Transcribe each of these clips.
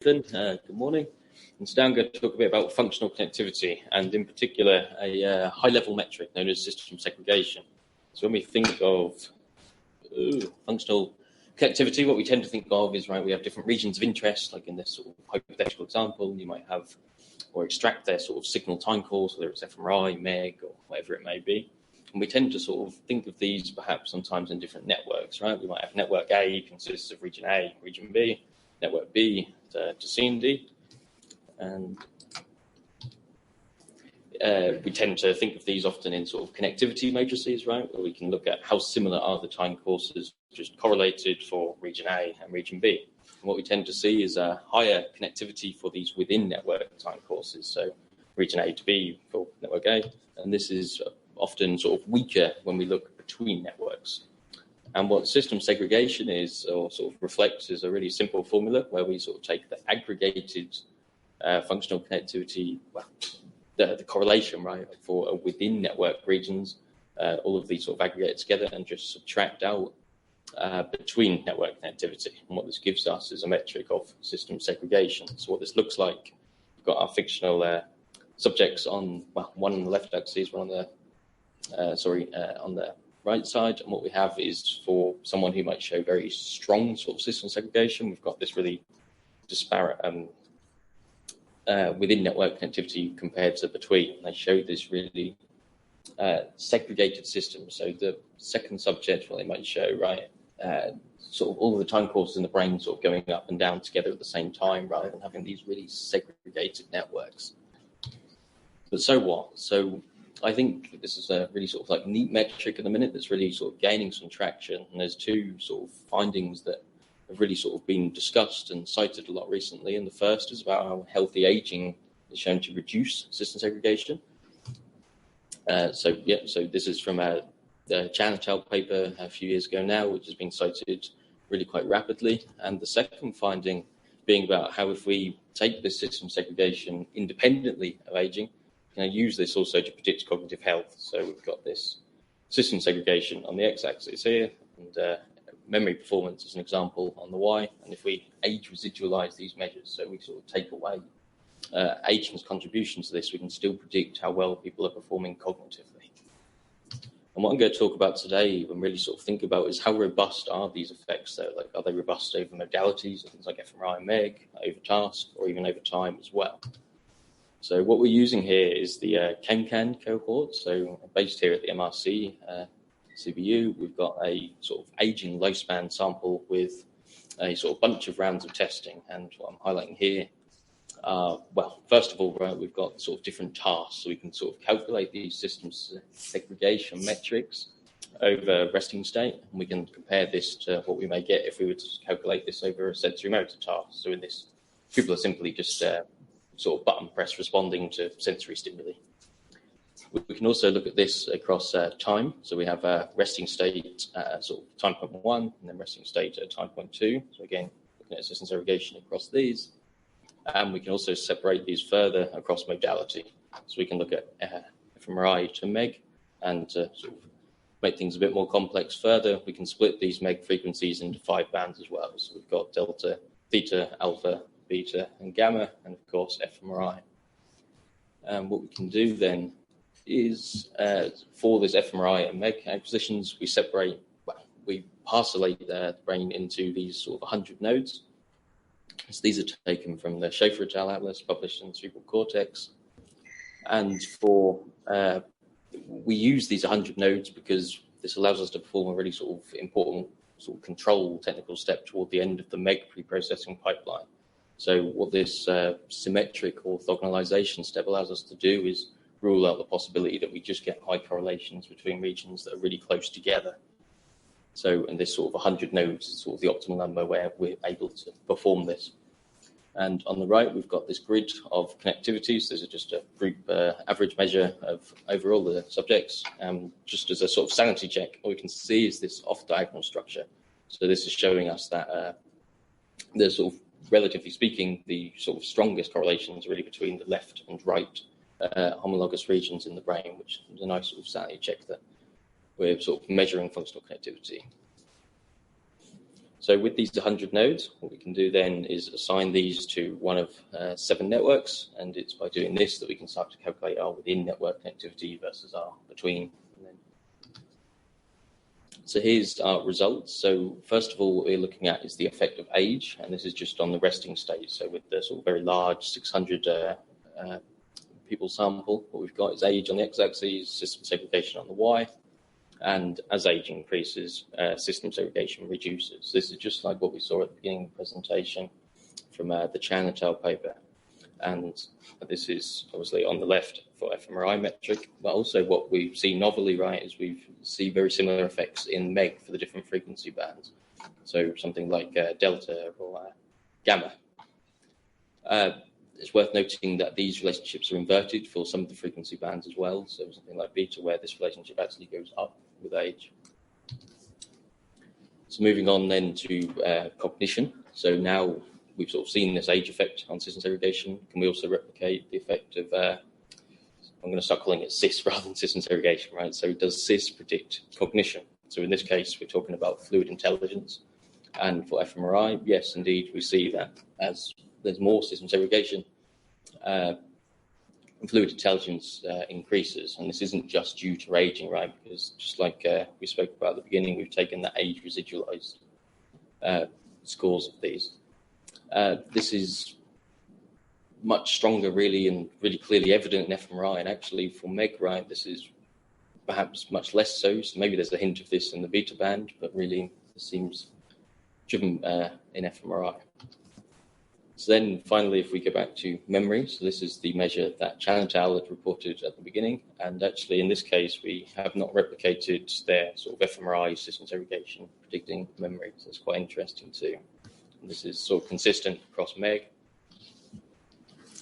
Good morning. And today I'm going to talk a bit about functional connectivity, and in particular a high-level metric known as system segregation. So when we think of functional connectivity, what we tend to think of is, right, we have different regions of interest, like in this sort of hypothetical example, you might have or extract their sort of signal time calls, whether it's fMRI, MEG, or whatever it may be. And we tend to sort of think of these perhaps sometimes in different networks, right? We might have network A consists of region A, region B, network B to C and D. And we tend to think of these often in sort of connectivity matrices, right? Where we can look at how similar are the time courses just correlated for region A and region B. And what we tend to see is a higher connectivity for these within network time courses. So region A to B for network A. And this is often sort of weaker when we look between networks. And what system segregation is, or sort of reflects, is a really simple formula where we sort of take the aggregated functional connectivity, the correlation, right, for within network regions, all of these sort of aggregate together and just subtract out between network connectivity. And what this gives us is a metric of system segregation. So what this looks like, we've got our fictional subjects on, one on the left axis, one on the on the right side, and what we have is for someone who might show very strong sort of system segregation, we've got this really disparate within network connectivity compared to between. And they show this really segregated system. So the second subject, what they might show, right, sort of all of the time courses in the brain sort of going up and down together at the same time, rather than having these really segregated networks. But so what? So I think this is a really sort of like neat metric at the minute that's really sort of gaining some traction. And there's two sort of findings that have really sort of been discussed and cited a lot recently. And the first is about how healthy aging is shown to reduce system segregation. So this is from the Chan et al. Paper a few years ago now, which has been cited really quite rapidly. And the second finding being about how if we take this system segregation independently of aging, I use this also to predict cognitive health. So we've got this system segregation on the x-axis here, and memory performance as an example on the y. And if we age residualize these measures, so we sort of take away aging's contribution to this, we can still predict how well people are performing cognitively. And what I'm going to talk about today and really sort of think about is how robust are these effects, though? Like, are they robust over modalities, things like fMRI and MEG, over task, or even over time as well? So what we're using here is the ChemCan cohort. So based here at the MRC CBU, we've got a sort of aging lifespan sample with a sort of bunch of rounds of testing. And what I'm highlighting here, first of all, right, we've got sort of different tasks. So we can sort of calculate these system segregation metrics over resting state. And we can compare this to what we may get if we were to calculate this over a sensory motor task. So in this, people are simply just sort of button press responding to sensory stimuli. We can also look at this across time. So we have resting state at sort of time point 1 and then resting state at time point 2. So again, looking at system segregation across these. And we can also separate these further across modality. So we can look at fMRI to MEG, and to sort of make things a bit more complex further, we can split these MEG frequencies into 5 bands as well. So we've got delta, theta, alpha, beta, and gamma, and of course fMRI. And what we can do then is, for this fMRI and MEG acquisitions, we parcellate the brain into these sort of 100 nodes. So these are taken from the Schaefer et al. Atlas published in Cerebral Cortex. And we use these 100 nodes because this allows us to perform a really sort of important sort of control technical step toward the end of the MEG pre-processing pipeline. So what this symmetric orthogonalization step allows us to do is rule out the possibility that we just get high correlations between regions that are really close together. So, and this sort of 100 nodes is sort of the optimal number where we're able to perform this. And on the right, we've got this grid of connectivities. These are just a group average measure of overall the subjects. Just as a sort of sanity check, what we can see is this off-diagonal structure. So this is showing us that the sort of, relatively speaking, the sort of strongest correlations really between the left and right homologous regions in the brain, which is a nice sort of sanity check that we're sort of measuring functional connectivity. So with these 100 nodes, what we can do then is assign these to one of 7 networks, and it's by doing this that we can start to calculate our within network connectivity versus our between. So here's our results. So first of all, what we're looking at is the effect of age, and this is just on the resting state. So with the sort of very large 600 people sample, what we've got is age on the x-axis, system segregation on the y, and as age increases, system segregation reduces. This is just like what we saw at the beginning of the presentation from the Chan et al. Paper. And this is obviously on the left for fMRI metric, but also what we see novelly, right, is we see very similar effects in MEG for the different frequency bands. So something like delta or gamma. It's worth noting that these relationships are inverted for some of the frequency bands as well. So something like beta, where this relationship actually goes up with age. So moving on then to cognition. So now we've sort of seen this age effect on system segregation. Can we also replicate the effect of, I'm going to start calling it CIS rather than system segregation, right? So does CIS predict cognition? So in this case, we're talking about fluid intelligence. And for fMRI, yes, indeed, we see that as there's more system segregation, fluid intelligence increases. And this isn't just due to aging, right? Because just like we spoke about at the beginning, we've taken the age residualized scores of these. This is much stronger, really, and really clearly evident in fMRI. And actually, for MEG, right, this is perhaps much less so. So maybe there's a hint of this in the beta band, but really, it seems driven in fMRI. So then, finally, if we go back to memory, so this is the measure that Chan et al. Had reported at the beginning. And actually, in this case, we have not replicated their sort of fMRI system segregation predicting memory. So it's quite interesting too. And this is sort of consistent across MEG.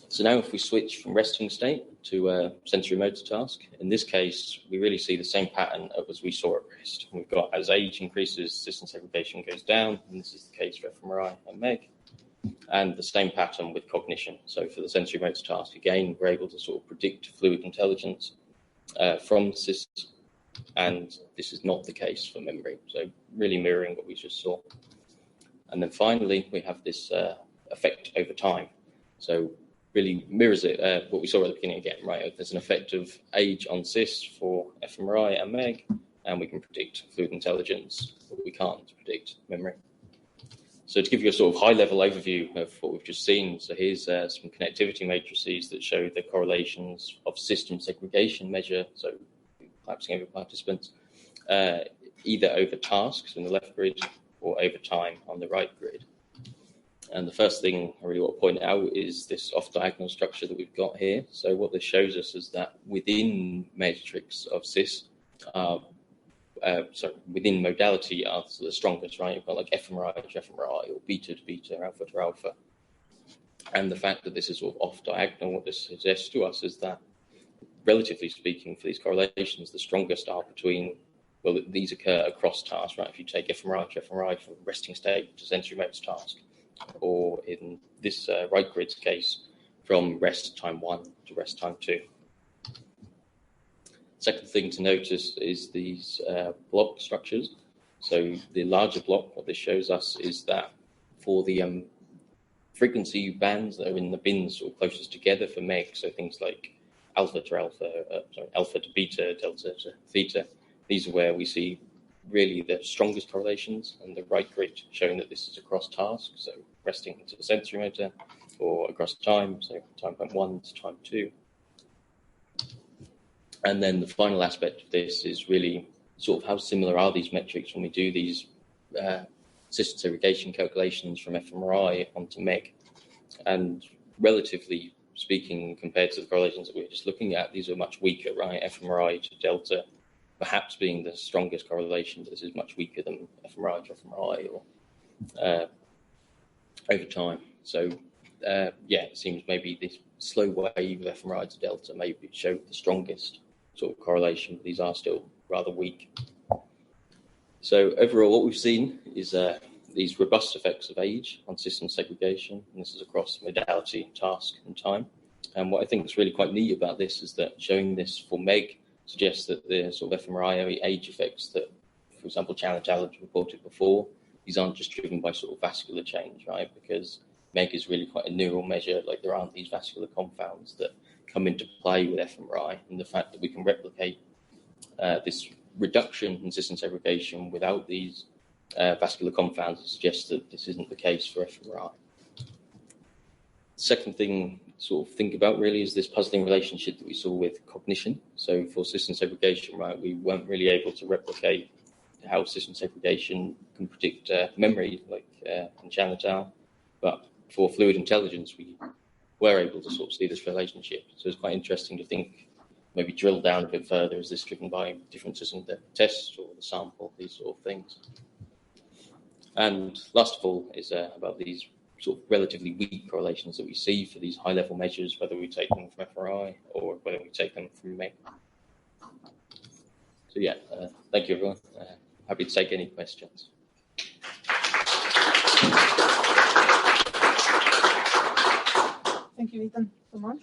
So now if we switch from resting state to sensory motor task, in this case, we really see the same pattern as we saw at rest. We've got as age increases, system segregation goes down, and this is the case for fMRI and MEG. And the same pattern with cognition. So for the sensory motor task, again, we're able to sort of predict fluid intelligence from CIS, and this is not the case for memory. So really mirroring what we just saw. And then finally, we have this effect over time. So really mirrors it, what we saw at the beginning again, right? There's an effect of age on CIS for fMRI and MEG, and we can predict fluid intelligence, but we can't predict memory. So to give you a sort of high-level overview of what we've just seen, so here's some connectivity matrices that show the correlations of system segregation measure, so collapsing over participants, either over tasks in the left grid or over time on the right grid. And the first thing I really want to point out is this off-diagonal structure that we've got here. So what this shows us is that within matrix of CIS, within modality are the strongest, right? You've got like fMRI to fMRI or beta to beta, alpha to alpha. And the fact that this is sort of off-diagonal, what this suggests to us is that, relatively speaking, for these correlations, the strongest are between, well, these occur across tasks, right? If you take fMRI to fMRI from resting state to sensory motor task, or in this right grid's case, from rest time 1 to rest time 2. Second thing to notice is these block structures. So the larger block, what this shows us is that for the frequency bands that are in the bins or closest together for MEG, so things like alpha to beta, delta to theta, these are where we see really the strongest correlations, and the right grid showing that this is across tasks, so resting to the sensory motor, or across time, so time point 1 to time 2. And then the final aspect of this is really sort of how similar are these metrics when we do these system segregation calculations from fMRI onto MEG. And relatively speaking, compared to the correlations that we were just looking at, these are much weaker, right? fMRI to delta perhaps being the strongest correlation, but this is much weaker than fMRI to fMRI or over time. So it seems maybe this slow wave of fMRI to delta maybe showed the strongest sort of correlation, but these are still rather weak. So overall, what we've seen is these robust effects of age on system segregation, and this is across modality, task, and time. And what I think is really quite neat about this is that showing this for MEG suggests that the sort of fMRI age effects that, for example, Chan et al. Reported before these aren't just driven by sort of vascular change, right? Because MEG is really quite a neural measure. Like there aren't these vascular confounds that come into play with fMRI, and the fact that we can replicate this reduction in cistern segregation without these vascular confounds suggests that this isn't the case for fMRI. Second thing to sort of think about really is this puzzling relationship that we saw with cognition. So for cistern segregation, right, we weren't really able to replicate how cistern segregation can predict memory, like in Chan, but for fluid intelligence, we were able to sort of see this relationship. So it's quite interesting to think, maybe drill down a bit further. Is this driven by differences in the test or the sample, these sort of things? And last of all is about these sort of relatively weak correlations that we see for these high-level measures, whether we take them from fMRI or whether we take them from MEG. So yeah, thank you everyone. Happy to take any questions. Thank you, Ethan, so much.